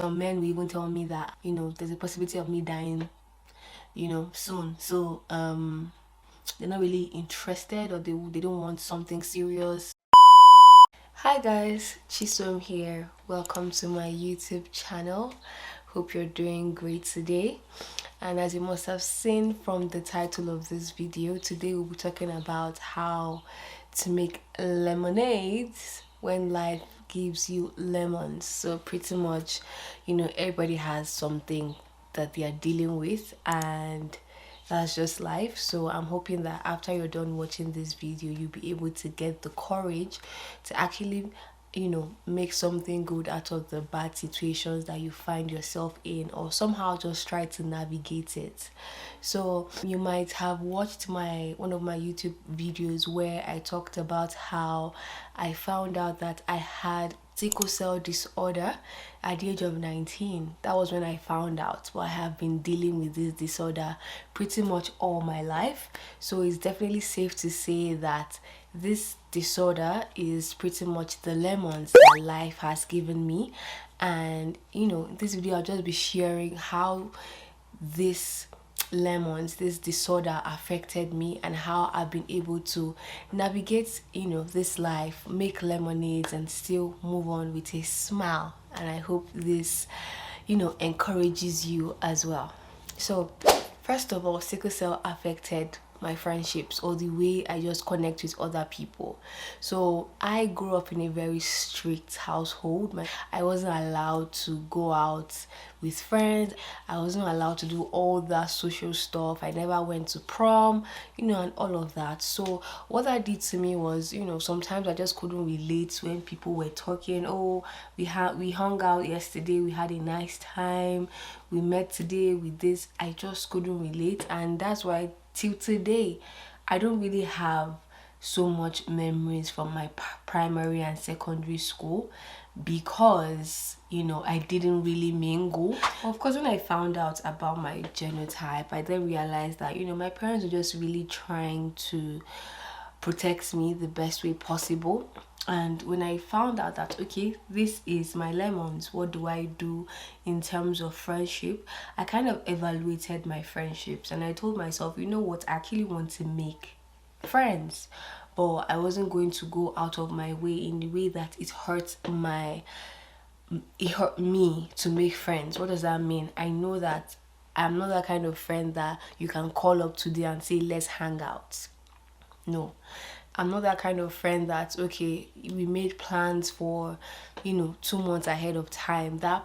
Some men will even tell me that, there's a possibility of me dying, soon. So they're not really interested, or they don't want something serious. Hi guys, Chisom here. Welcome to my YouTube channel. Hope you're doing great today. And as you must have seen from the title of this video, today we'll be talking about how to make lemonades when life gives you lemons. So pretty much, everybody has something that they are dealing with, and that's just life. So I'm hoping that after you're done watching this video, you'll be able to get the courage to actually make something good out of the bad situations that you find yourself in, or somehow just try to navigate it. So you might have watched one of my YouTube videos where I talked about how I found out that I had sickle cell disorder at the age of 19. That was when I found out, but I have been dealing with this disorder pretty much all my life. So it's definitely safe to say that this disorder is pretty much the lemons that life has given me. And in this video I'll just be sharing how this disorder affected me, and how I've been able to navigate this life, make lemonades, and still move on with a smile. And I hope this encourages you as well. So first of all, sickle cell affected my friendships, or the way I just connect with other people. So I grew up in a very strict household. I wasn't allowed to go out with friends. I wasn't allowed to do all that social stuff. I never went to prom, and all of that. So what that did to me was, sometimes I just couldn't relate when people were talking. Oh, we hung out yesterday, we had a nice time, we met today with this. I just couldn't relate, and that's why till today I don't really have so much memories from my primary and secondary school, because I didn't really mingle. Of course, when I found out about my genotype, I then realized that my parents were just really trying to protect me the best way possible. And when I found out that, okay, this is my lemons, what do I do in terms of friendship, I kind of evaluated my friendships, and I told myself, you know what, I actually want to make friends, but I wasn't going to go out of my way in the way that it hurt me to make friends. What does that mean? I know that I'm not that kind of friend that you can call up today and say, let's hang out. No, I'm not that kind of friend that, okay, we made plans for 2 months ahead of time. That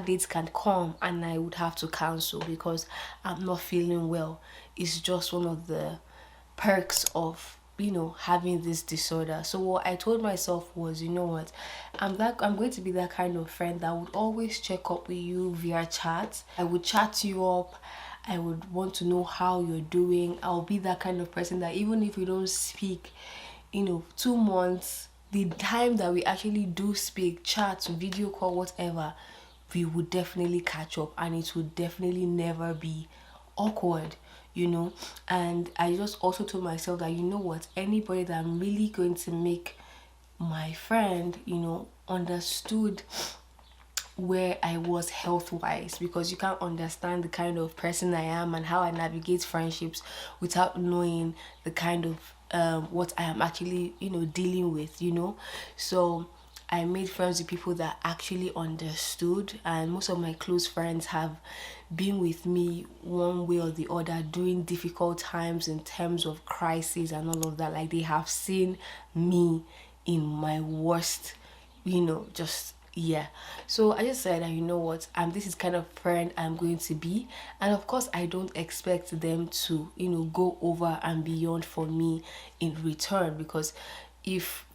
date can come and I would have to cancel because I'm not feeling well. It's just one of the perks of having this disorder. So what I told myself was, you know what, I'm going to be that kind of friend that would always check up with you via chat. I would chat you up, I would want to know how you're doing. I'll be that kind of person that even if we don't speak 2 months, the time that we actually do speak, chat, video call, whatever, we would definitely catch up, and it would definitely never be awkward. And I just also told myself that, you know what, anybody that I'm really going to make my friend understood where I was health-wise, because you can't understand the kind of person I am and how I navigate friendships without knowing the kind of what I am actually dealing with. So I made friends with people that actually understood, and most of my close friends have been with me one way or the other during difficult times in terms of crisis and all of that. Like, they have seen me in my worst, just yeah. So I just said that, you know what, this is kind of friend I'm going to be. And of course, I don't expect them to go over and beyond for me in return, because if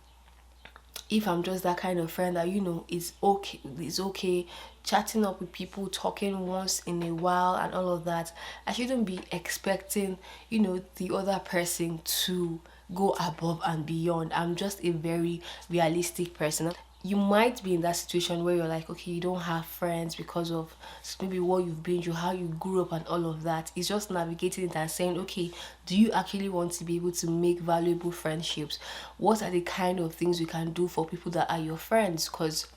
I'm just that kind of friend that it's okay chatting up with people, talking once in a while and all of that, I shouldn't be expecting the other person to go above and beyond. I'm just a very realistic person. You might be in that situation where you're like, okay, you don't have friends because of maybe what you've been through, how you grew up and all of that. It's just navigating it and saying, okay, do you actually want to be able to make valuable friendships? What are the kind of things you can do for people that are your friends? Because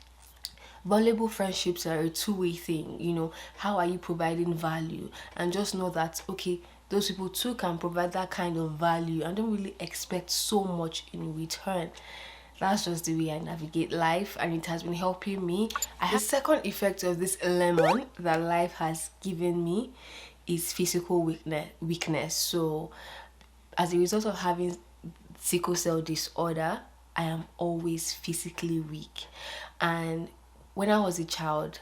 Valuable friendships are a two-way thing. How are you providing value? And just know that, okay, those people too can provide that kind of value and don't really expect so much in return. That's just the way I navigate life, and it has been helping me. The second effect of this lemon that life has given me is physical weakness. So as a result of having sickle cell disorder, I am always physically weak. And when I was a child,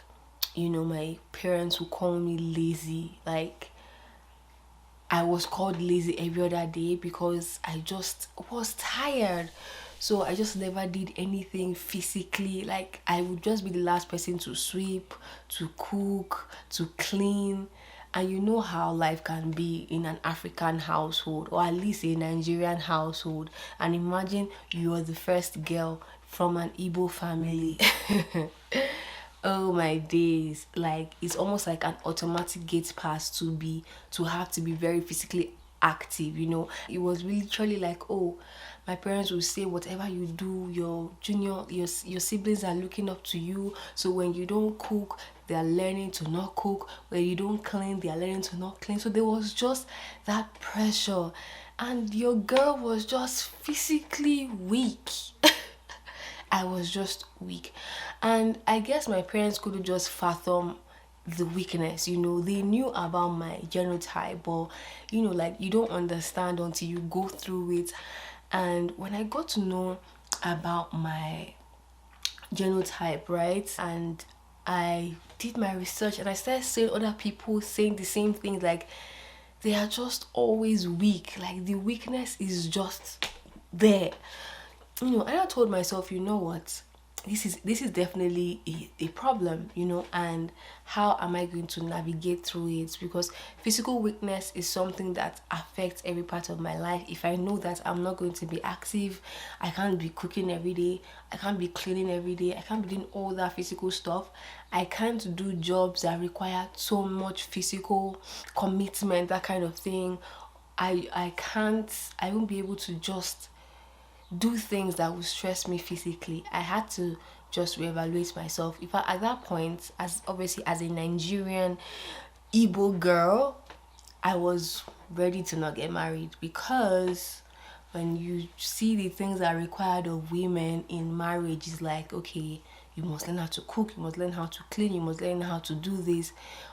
my parents would call me lazy. Like, I was called lazy every other day because I just was tired. So I just never did anything physically. Like, I would just be the last person to sweep, to cook, to clean. And you know how life can be in an African household, or at least a Nigerian household. And imagine you're the first girl from an Igbo family. Oh my days. Like, it's almost like an automatic gate pass to have to be very physically active. It was literally like, oh, my parents will say whatever you do, your siblings are looking up to you. So when you don't cook, they are learning to not cook. When you don't clean, they are learning to not clean. So there was just that pressure, and your girl was just physically weak. I was just weak. And I guess my parents couldn't just fathom the weakness. They knew about my genotype, but like, you don't understand until you go through it. And when I got to know about my genotype, right, and I did my research and I started seeing other people saying the same things, like, they are just always weak. Like, the weakness is just there. And I told myself, you know what, this is definitely a problem, and how am I going to navigate through it? Because physical weakness is something that affects every part of my life. If I know that I'm not going to be active, I can't be cooking every day, I can't be cleaning every day, I can't be doing all that physical stuff, I can't do jobs that require so much physical commitment, that kind of thing. I won't be able to just do things that would stress me physically. I had to just reevaluate myself. If at that point, as obviously as a Nigerian Igbo girl, I was ready to not get married, because when you see the things that are required of women in marriage, is like, okay, you must learn how to cook, you must learn how to clean, you must learn how to do this,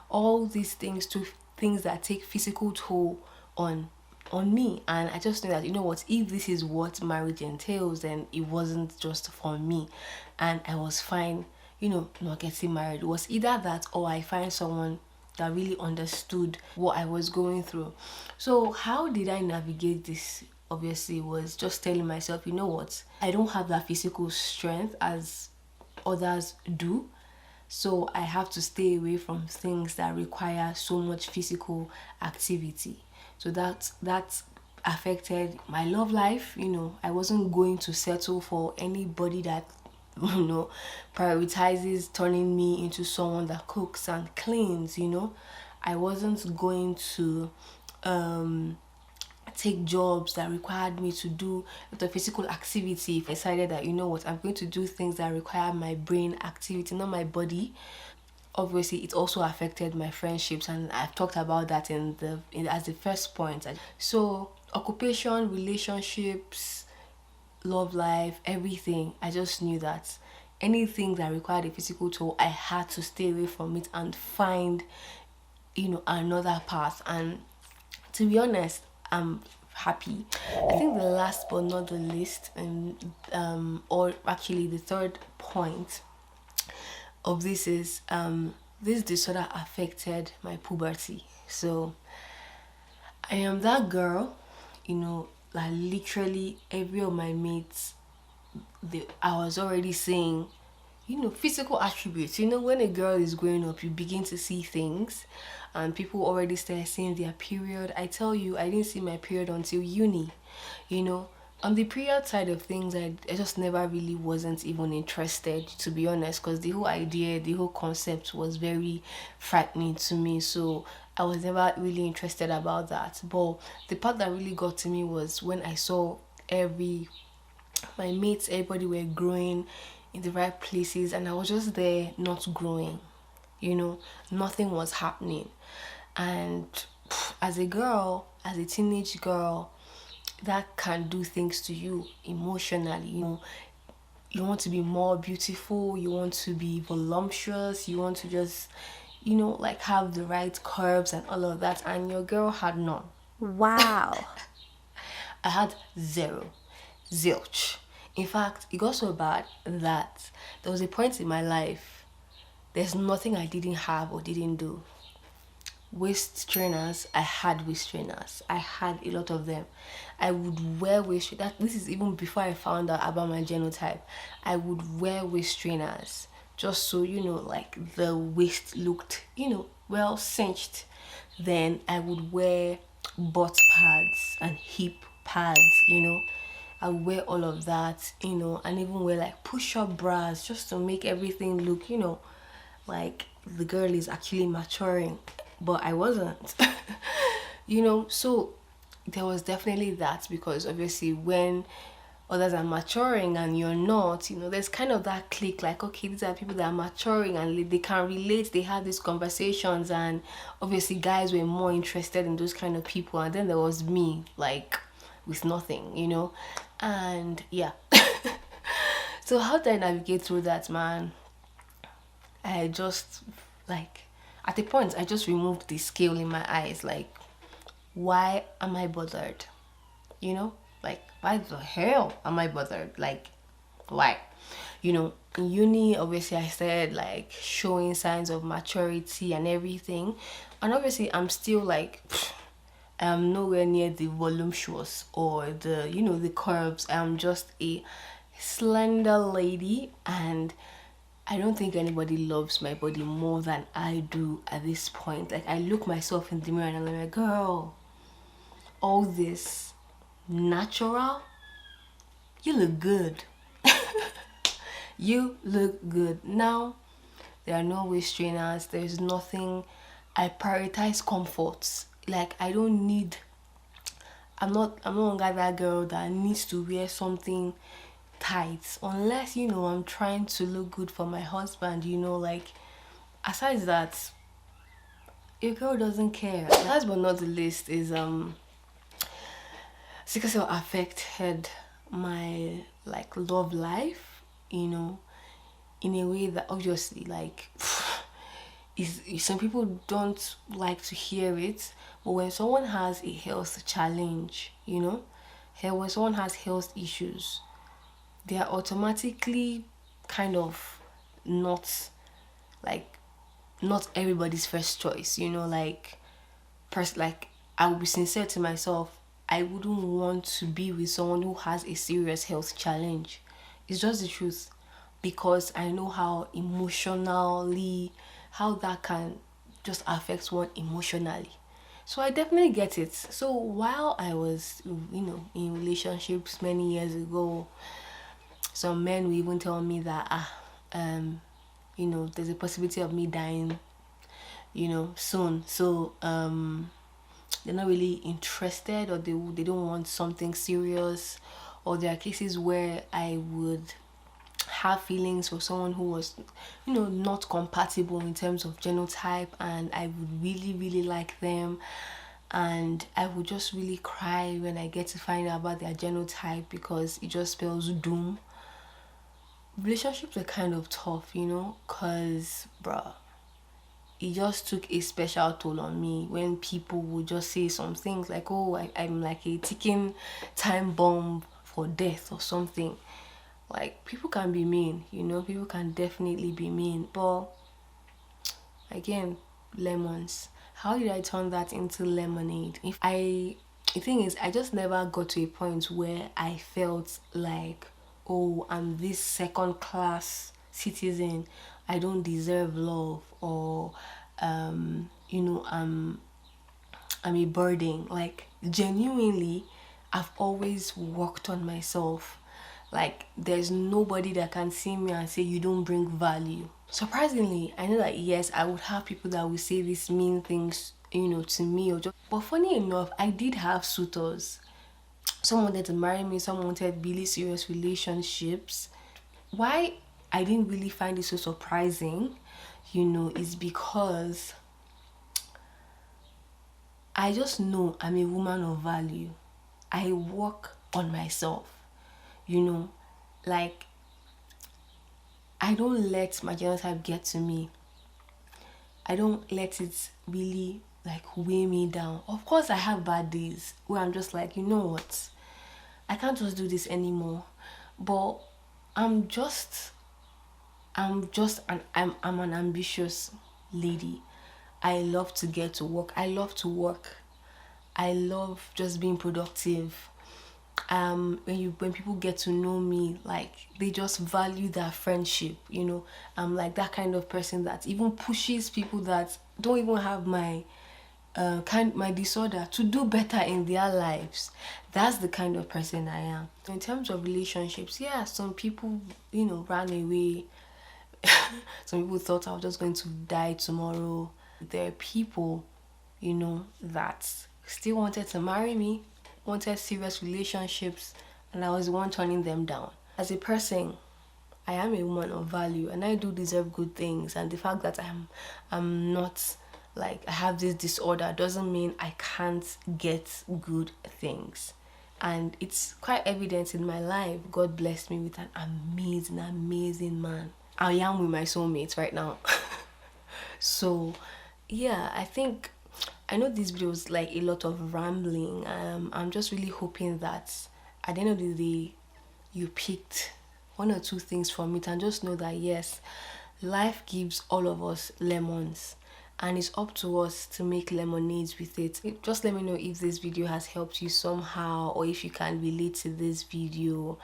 all these things, to things that take physical toll on me. And I just knew that, you know what, if this is what marriage entails, then it wasn't just for me. And I was fine, not getting married. It was either that, or I find someone that really understood what I was going through. So how did I navigate this? Obviously, was just telling myself, you know what, I don't have that physical strength as others do. So I have to stay away from things that require so much physical activity. So that affected my love life. I wasn't going to settle for anybody that prioritizes turning me into someone that cooks and cleans. I wasn't going to take jobs that required me to do the physical activity. If I decided that, you know what, I'm going to do things that require my brain activity, not my body. Obviously, it also affected my friendships, and I've talked about that as the first point. So occupation, relationships, love life, everything, I just knew that anything that required a physical toll, I had to stay away from it and find another path. And to be honest, I'm happy. I think the last but not the least, and or actually the third point of this is this disorder affected my puberty. So I am that girl, like, literally every of my mates, I was already saying, physical attributes. When a girl is growing up, you begin to see things, and people already start seeing their period. I tell you, I didn't see my period until uni. On the period side of things, I just never really wasn't even interested, to be honest, because the whole idea, the whole concept was very frightening to me. So I was never really interested about that. But the part that really got to me was when I saw my mates, everybody were growing in the right places, and I was just there not growing, you know, nothing was happening. And as a girl, as a teenage girl, that can do things to you emotionally, you know. You want to be more beautiful, you want to be voluptuous, you want to just, you know, like have the right curves and all of that, and your girl had none. Wow. I had zero, zilch. In fact, it got so bad that there was a point in my life, there's nothing I didn't have or didn't do. Waist trainers, I had waist trainers. I had a lot of them. I would wear that this is even before I found out about my genotype. I would wear waist trainers just so, you know, like the waist looked, you know, well cinched. Then I would wear butt pads and hip pads, you know. I would wear all of that, you know, and even wear like push-up bras just to make everything look, you know, like the girl is actually maturing, but I wasn't. You know, so there was definitely that, because obviously when others are maturing and you're not, you know, there's kind of that click, like, okay, these are people that are maturing and they can relate, they have these conversations, and obviously guys were more interested in those kind of people, and then there was me, like, with nothing, you know. And yeah. So how did I navigate through that, man? I just, like, at a point I just removed the scale in my eyes, like, why am I bothered? You know, like, why the hell am I bothered? Like, why? You know, in uni, obviously I started like showing signs of maturity and everything, and obviously I'm still like, I'm nowhere near the voluptuous or the, you know, the curves. I'm just a slender lady, and I don't think anybody loves my body more than I do at this point. Like, I look myself in the mirror and I'm like, girl, all this natural, you look good. You look good. Now, there are no waist trainers, there's nothing. I prioritize comforts. Like, I don't need, I'm no longer that girl that needs to wear something tight, unless, you know, I'm trying to look good for my husband, you know. Like, aside that, a girl doesn't care. Last but not the least is sickle cell affected my like love life, you know, in a way that obviously, like, some people don't like to hear it, but when someone has a health challenge, you know, when someone has health issues, they are automatically kind of not, like, not everybody's first choice, you know. Like, like, I will be sincere to myself, I wouldn't want to be with someone who has a serious health challenge. It's just the truth, because I know how emotionally, how that can just affect one emotionally. So I definitely get it. So while I was, you know, in relationships many years ago, some men will even tell me that, you know, there's a possibility of me dying, you know, soon. So they're not really interested, or they don't want something serious. Or there are cases where I would have feelings for someone who was, you know, not compatible in terms of genotype, and I would really really like them, and I would just really cry when I get to find out about their genotype, because it just spells doom. Relationships are kind of tough, you know, because bruh, it just took a special toll on me when people would just say some things like, oh, I'm like a ticking time bomb for death or something. Like, people can be mean, you know, people can definitely be mean, but again, lemons, how did I turn that into lemonade? The thing is, I just never got to a point where I felt like, oh, I'm this second class citizen, I don't deserve love, or you know, I'm a burden. Like, genuinely, I've always worked on myself. Like, there's nobody that can see me and say you don't bring value. Surprisingly, I know that yes, I would have people that will say these mean things, you know, to me, or just, but funny enough, I did have suitors. Some wanted to marry me, some wanted really serious relationships. Why I didn't really find it so surprising, is because I just know I'm a woman of value. I work on myself, like I don't let my genotype get to me. I don't let it really like weigh me down. Of course, I have bad days where I'm just like, you know what, I can't just do this anymore. But I'm just, I'm an ambitious lady. I love to get to work. I love to work. I love just being productive. When people get to know me, like they just value that friendship. I'm like that kind of person that even pushes people that don't even have my disorder to do better in their lives. That's the kind of person I am. In terms of relationships, yeah, some people ran away. Some people thought I was just going to die tomorrow. There are people that still wanted to marry me, wanted serious relationships, and I was the one turning them down. As a person, I am a woman of value and I do deserve good things, and the fact that I'm not like I have this disorder doesn't mean I can't get good things. And it's quite evident in my life. God blessed me with an amazing man. I am with my soulmate right now. So yeah, I know this video was like a lot of rambling. I'm just really hoping that at the end of the day you picked one or two things from it, and just know that yes, life gives all of us lemons and it's up to us to make lemonades with it. Just let me know if this video has helped you somehow, or if you can relate to this video,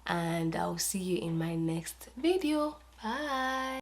and I'll see you in my next video. Bye.